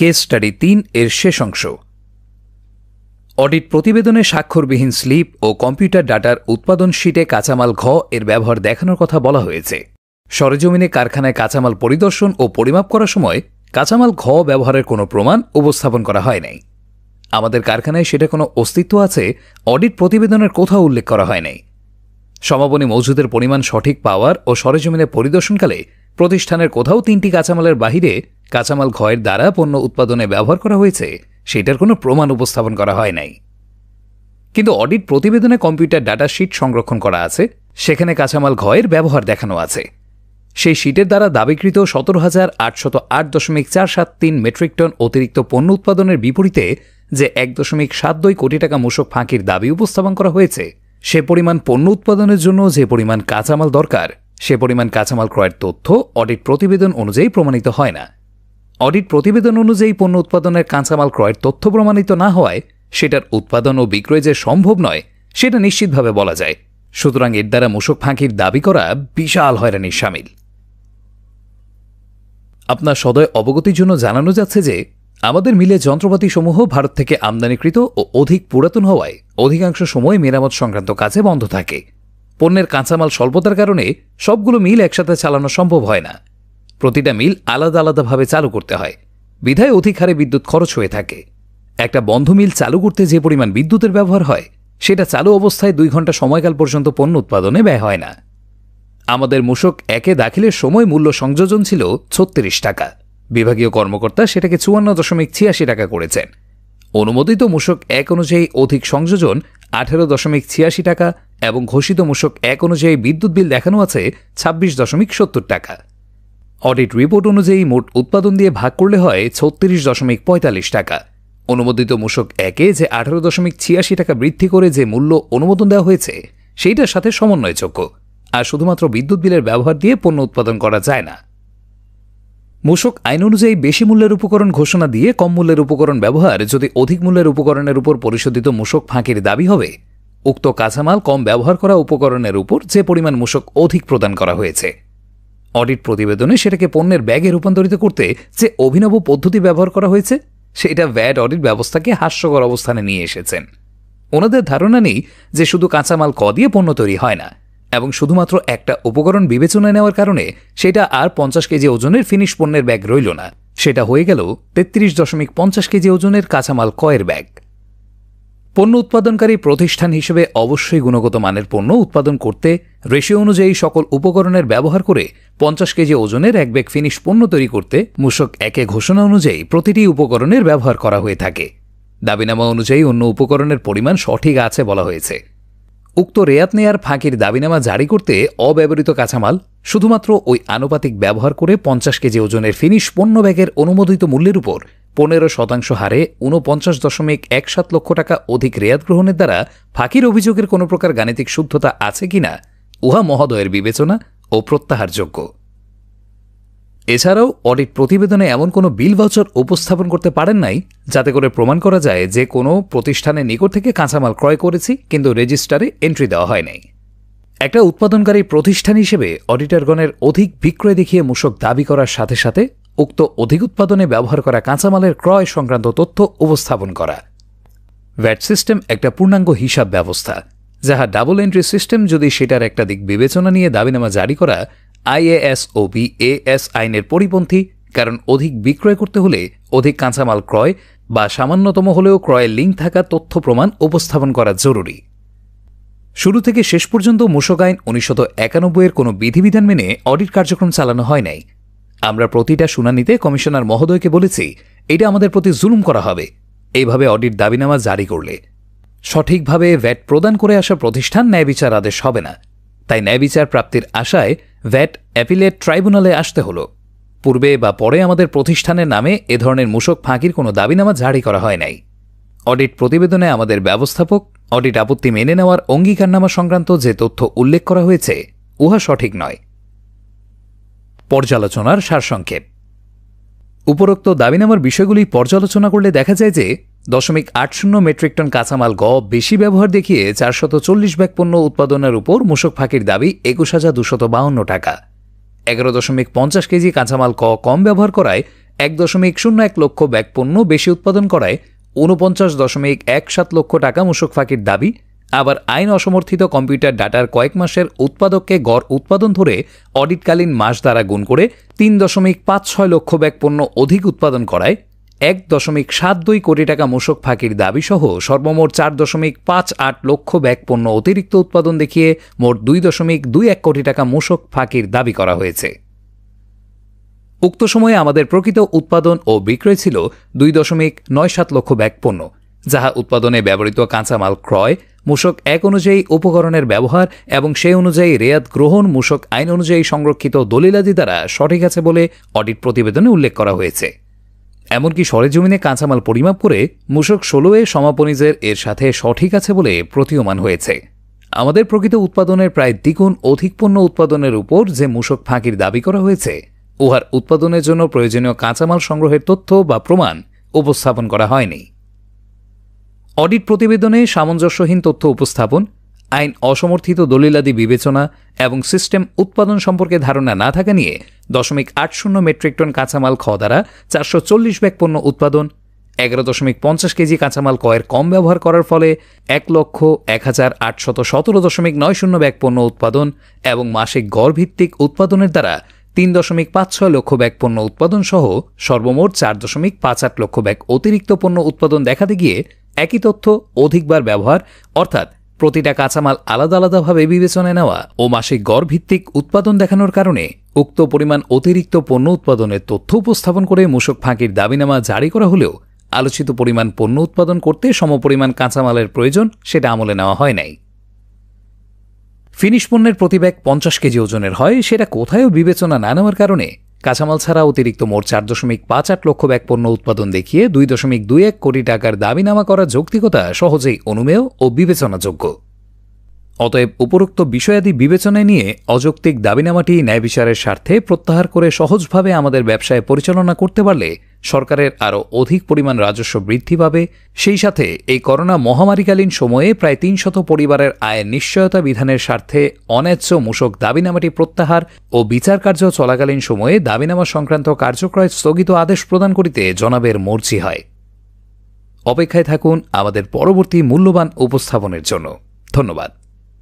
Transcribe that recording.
Case study ৩ এর শেষ অংশ। অডিট প্রতিবেদনে স্বাক্ষরবিহীন স্লিপ ও কম্পিউটার ডাটার উৎপাদন শীটে কাঁচামাল ঘ এর ব্যবহার দেখানোর কথা বলা হয়েছে। সরেজমিনে কারখানায় কাঁচামাল পরিদর্শন ও পরিমাপ করার সময় কাঁচামাল ঘ ব্যবহারের কোনো প্রমাণ উপস্থাপন করা হয় নাই। আমাদের কারখানায় সেটা কোনো অস্তিত্ব আছে অডিট প্রতিবেদনের কোথাও উল্লেখ করা হয় নাই। সমাপনী মজুদের পরিমাণ সঠিক পাওয়ার ও সরেজমিনে পরিদর্শনকালে প্রতিষ্ঠানের কোথাও ৩টি কাঁচামালের বাহিরে কাঁচামাল ঘয়ের দ্বারা পণ্য উৎপাদনে ব্যবহার করা হয়েছে সেটার কোনো প্রমাণ উপস্থাপন করা হয় নাই। কিন্তু অডিট প্রতিবেদনে কম্পিউটার ডাটা শীট সংরক্ষণ করা আছে, সেখানে কাঁচামাল ঘয়ের ব্যবহার দেখানো আছে। সেই শীটের দ্বারা দাবিকৃত ১৭,৮০৮.৪73 মেট্রিক টন অতিরিক্ত পণ্য উৎপাদনের বিপরীতে যে ১.৭২ কোটি টাকা মূসক ফাঁকির দাবি উপস্থাপন করা হয়েছে, সে পরিমাণ পণ্য উৎপাদনের জন্য যে পরিমাণ কাঁচামাল দরকার সে পরিমাণ কাঁচামাল ক্রয়ের তথ্য অডিট প্রতিবেদন অনুযায়ী প্রমাণিত হয় না। অডিট প্রতিবেদন অনুযায়ী পণ্য উৎপাদনের কাঁচামাল ক্রয়ের তথ্য প্রমাণিত না হওয়ায় সেটার উৎপাদন ও বিক্রয় যে সম্ভব নয় সেটা নিশ্চিতভাবে বলা যায়। সুতরাং এর দ্বারা মূসক ফাঁকির দাবি করা বিশাল হয়রানির শামিল। আপনার সদয় অবগতির জন্য জানানো যাচ্ছে যে আমাদের মিলে যন্ত্রপাতিসমূহ ভারত থেকে আমদানিকৃত ও অধিক পুরাতন হওয়ায় অধিকাংশ সময় মেরামত সংক্রান্ত কাজে বন্ধ থাকে। পণ্যের কাঁচামাল স্বল্পতার কারণে সবগুলো মিল একসাথে চালানো সম্ভব হয় না। প্রতিটা মিল আলাদা আলাদাভাবে চালু করতে হয়, বিধায় অধিক হারে বিদ্যুৎ খরচ হয়ে থাকে। একটা বন্ধ মিল চালু করতে যে পরিমাণ বিদ্যুতের ব্যবহার হয় সেটা চালু অবস্থায় ২ ঘন্টা সময়কাল পর্যন্ত পণ্য উৎপাদনে ব্যয় হয় না। আমাদের মূসক একে দাখিলের সময় মূল্য সংযোজন ছিল ৩৬ টাকা। বিভাগীয় কর্মকর্তা সেটাকে ৫৪.৮৬ টাকা করেছেন। অনুমোদিত মূসক এক অনুযায়ী অধিক সংযোজন ১৮.৮৬ টাকা এবং ঘোষিত মূসক এক অনুযায়ী বিদ্যুৎ বিল দেখানো আছে ২৬.৭০ টাকা। অডিট রিপোর্ট অনুযায়ী মোট উৎপাদন দিয়ে ভাগ করলে হয় ৩৬.৪৫ টাকা। অনুমোদিত মূসক একে যে ১৮.৮৬ টাকা বৃদ্ধি করে যে মূল্য অনুমোদন দেওয়া হয়েছে সেইটার সাথে সমন্বয়যোগ্য, আর শুধুমাত্র বিদ্যুৎ বিলের ব্যবহার দিয়ে পণ্য উৎপাদন করা যায় না। মূসক আইন অনুযায়ী বেশি মূল্যের উপকরণ ঘোষণা দিয়ে কম মূল্যের উপকরণ ব্যবহার যদি অধিক মূল্যের উপকরণের উপর পরিশোধিত মূসক ফাঁকির দাবি হবে। উক্ত কাঁচামাল কম ব্যবহার করা উপকরণের উপর যে পরিমাণ মূসক অধিক প্রদান করা হয়েছে, অডিট প্রতিবেদনে সেটাকে পণ্যের ব্যাগে রূপান্তরিত করতে যে অভিনব পদ্ধতি ব্যবহার করা হয়েছে সেটা ভ্যাট অডিট ব্যবস্থাকে হাস্যকর অবস্থানে নিয়ে এসেছেন। ওনাদের ধারণা নেই যে শুধু কাঁচামাল ক দিয়ে পণ্য তৈরি হয় না, এবং শুধুমাত্র একটা উপকরণ বিবেচনায় নেওয়ার কারণে সেটা আর ৫০ কেজি ওজনের ফিনিশ পণ্যের ব্যাগ রইল না, সেটা হয়ে গেল ৩৩.৫০ কেজি ওজনের কাঁচামাল কয়ের ব্যাগ। পণ্য উৎপাদনকারী প্রতিষ্ঠান হিসেবে অবশ্যই গুণগত মানের পণ্য উৎপাদন করতে রেশিও অনুযায়ী সকল উপকরণের ব্যবহার করে ৫০ কেজি ওজনের এক ব্যাগ ফিনিশ পণ্য তৈরি করতে মূসক একে ঘোষণা অনুযায়ী প্রতিটি উপকরণের ব্যবহার করা হয়ে থাকে। দাবিনামা অনুযায়ী অন্য উপকরণের পরিমাণ সঠিক আছে বলা হয়েছে। উক্ত রেয়াত নেয়ার ফাঁকির দাবিনামা জারি করতে অব্যবহৃত কাঁচামাল শুধুমাত্র ওই আনুপাতিক ব্যবহার করে ৫০ কেজি ওজনের ফিনিশ পণ্য ব্যাগের অনুমোদিত মূল্যের উপর ১৫% হারে ৪৯.১৭ লক্ষ টাকা অধিক রেয়াত গ্রহণের দ্বারা ফাঁকির অভিযোগের কোনো প্রকার গাণিতিক শুদ্ধতা আছে কিনা উহা মহোদয়ের বিবেচনা ও প্রত্যাহারযোগ্য। এছাড়াও অডিট প্রতিবেদনে এমন কোনো বিল ভাউচার উপস্থাপন করতে পারেন নাই যাতে করে প্রমাণ করা যায় যে কোনো প্রতিষ্ঠানের নিকট থেকে কাঁচামাল ক্রয় করেছি কিন্তু রেজিস্টারে এন্ট্রি দেওয়া হয় নাই। একটা উৎপাদনকারী প্রতিষ্ঠান হিসেবে অডিটরগণের অধিক বিক্রয় দেখিয়ে মূসক দাবি করার সাথে সাথে উক্ত অধিক উৎপাদনে ব্যবহার করা কাঁচামালের ক্রয় সংক্রান্ত তথ্য উপস্থাপন করা। ভ্যাট সিস্টেম একটা পূর্ণাঙ্গ হিসাব ব্যবস্থা, যাহা ডাবল এন্ট্রি সিস্টেম যদি সেটার একটা দিক বিবেচনা নিয়ে দাবিনামা জারি করা আইএএস ও বিএএস আইনের পরিপন্থী, কারণ অধিক বিক্রয় করতে হলে অধিক কাঁচামাল ক্রয় বা সামান্যতম হলেও ক্রয়ের লিঙ্ক থাকা তথ্য প্রমাণ উপস্থাপন করা জরুরি। শুরু থেকে শেষ পর্যন্ত মূসক আইন ১৯৯১-এর কোনো বিধিবিধান মেনে অডিট কার্যক্রম চালানো হয় নাই। আমরা প্রতিটা শুনানিতে কমিশনার মহোদয়কে বলেছি এটা আমাদের প্রতি জুলুম করা হবে এইভাবে অডিট দাবিনামা জারি করলে। সঠিকভাবে ভ্যাট প্রদান করে আসা প্রতিষ্ঠান ন্যায় বিচার আদেশ হবে না, তাই ন্যায় বিচার প্রাপ্তির আশায় ভ্যাট অ্যাপিলেট ট্রাইব্যুনালে আসতে হলো। পূর্বে বা পরে আমাদের প্রতিষ্ঠানের নামে এ ধরনের মূসক ফাঁকির কোনো দাবিনামা জারি করা হয় নাই। অডিট প্রতিবেদনে আমাদের ব্যবস্থাপক অডিট আপত্তি মেনে নেওয়ার অঙ্গীকারনামা সংক্রান্ত যে তথ্য উল্লেখ করা হয়েছে উহা সঠিক নয়। পর্যালোচনার সারসংক্ষেপ। উপরোক্ত দাবিনামার বিষয়গুলি পর্যালোচনা করলে দেখা যায় যে 0.80 মেট্রিক টন কাঁচামাল গ বেশি ব্যবহার দেখিয়ে 440 ব্যাগ পণ্য উৎপাদনের উপর মূসক ফাঁকির দাবি ২১,২৫২ টাকা। 11.50 কেজি কাঁচামাল ক কম ব্যবহার করায় 1.01 লক্ষ ব্যাগ পণ্য বেশি উৎপাদন করায় 49.17 লক্ষ টাকা মূসক ফাঁকির দাবি। আবার আইন অসমর্থিত কম্পিউটার ডাটার কয়েক মাসের উৎপাদককে গড় উৎপাদন ধরে অডিটকালীন মাস দ্বারা গুণ করে 3.56 লক্ষ ব্যাগ পণ্য অধিক উৎপাদন করায় 1.72 কোটি টাকা মূসক ফাঁকির দাবি সহ সর্বমোট 4.58 লক্ষ ব্যাগ পণ্য অতিরিক্ত উৎপাদন দেখিয়ে মোট 2.21 কোটি টাকা মূসক ফাঁকির দাবি করা হয়েছে। উক্ত সময়ে আমাদের প্রকৃত উৎপাদন ও বিক্রয় ছিল 2.97 লক্ষ ব্যাগ পণ্য, যাহা উৎপাদনে ব্যবহৃত কাঁচামাল ক্রয়, মূসক 1 অনুযায়ী উপকরণের ব্যবহার এবং সেই অনুযায়ী রেয়াত গ্রহণ মূসক আইন অনুযায়ী সংরক্ষিত দলিলাদি দ্বারা সঠিক আছে বলে অডিট প্রতিবেদনে উল্লেখ করা হয়েছে। এমনকি সরেজমিনে কাঁচামাল পরিমাপ করে মূসক 16 সমাপনীজের এর সাথে সঠিক আছে বলে প্রতীয়মান হয়েছে। আমাদের প্রকৃত উৎপাদনের প্রায় দ্বিগুণ অধিক পণ্য উৎপাদনের উপর যে মূসক ফাঁকির দাবি করা হয়েছে, উহার উৎপাদনের জন্য প্রয়োজনীয় কাঁচামাল সংগ্রহের তথ্য বা প্রমাণ উপস্থাপন করা হয়নি। অডিট প্রতিবেদনে সামঞ্জস্যহীন তথ্য উপস্থাপন, আইন অসমর্থিত দলিলাদি বিবেচনা এবং সিস্টেম উৎপাদন সম্পর্কে ধারণা না থাকা নিয়ে 0.80 মেট্রিক টন কাঁচামাল খ দ্বারা 440 ব্যাগ পণ্য উৎপাদন, 11.50 কেজি কাঁচামাল কয়ের কম ব্যবহার করার ফলে 1,01,817.90 ব্যাগ পণ্য উৎপাদন এবং মাসিক গড় ভিত্তিক উৎপাদনের দ্বারা 3.56 লক্ষ ব্যাগ পণ্য উৎপাদন সহ সর্বমোট 4.58 লক্ষ ব্যাগ অতিরিক্ত পণ্য উৎপাদন দেখাতে গিয়ে একই তথ্য অধিকবার ব্যবহার, অর্থাৎ প্রতিটা কাঁচামাল আলাদা আলাদাভাবে বিবেচনায় নেওয়া ও মাসিক গড় ভিত্তিক উৎপাদন দেখানোর কারণে উক্ত পরিমাণ অতিরিক্ত পণ্য উৎপাদনের তথ্য উপস্থাপন করে মূসক ফাঁকির দাবিনামা জারি করা হলেও আলোচিত পরিমাণ পণ্য উৎপাদন করতে সমপরিমাণ কাঁচামালের প্রয়োজন সেটা আমলে নেওয়া হয় নাই। ফিনিশ পণ্যের প্রতি ব্যাগ 50 কেজি ওজনের হয়, সেটা কোথায়ও বিবেচনা না নেওয়ার কারণে কাঁচামাল ছাড়া অতিরিক্ত মোট 4.58 লক্ষ ব্যাগ পণ্য উৎপাদন দেখিয়ে 2.21 কোটি টাকার দাবিনামা করার যৌক্তিকতা সহজেই অনুমেয় ও বিবেচনাযোগ্য। অতএব উপরোক্ত বিষয়াদি বিবেচনায় নিয়ে অযৌক্তিক দাবিনামাটি ন্যায় বিচারের স্বার্থে প্রত্যাহার করে সহজভাবে আমাদের ব্যবসায় পরিচালনা করতে পারলে সরকারের আরও অধিক পরিমাণ রাজস্ব বৃদ্ধি পাবে। সেই সাথে এই করোনা মহামারীকালীন সময়ে প্রায় 300 পরিবারের আয়ের নিশ্চয়তা বিধানের স্বার্থে অন্যায্য মূসক দাবিনামাটি প্রত্যাহার ও বিচার কার্য চলাকালীন সময়ে দাবিনামা সংক্রান্ত কার্যক্রয় স্থগিত আদেশ প্রদান করিতে জনাবের মর্জি হয়। অপেক্ষায় থাকুন আমাদের পরবর্তী মূল্যবান উপস্থাপনের জন্য। ধন্যবাদ।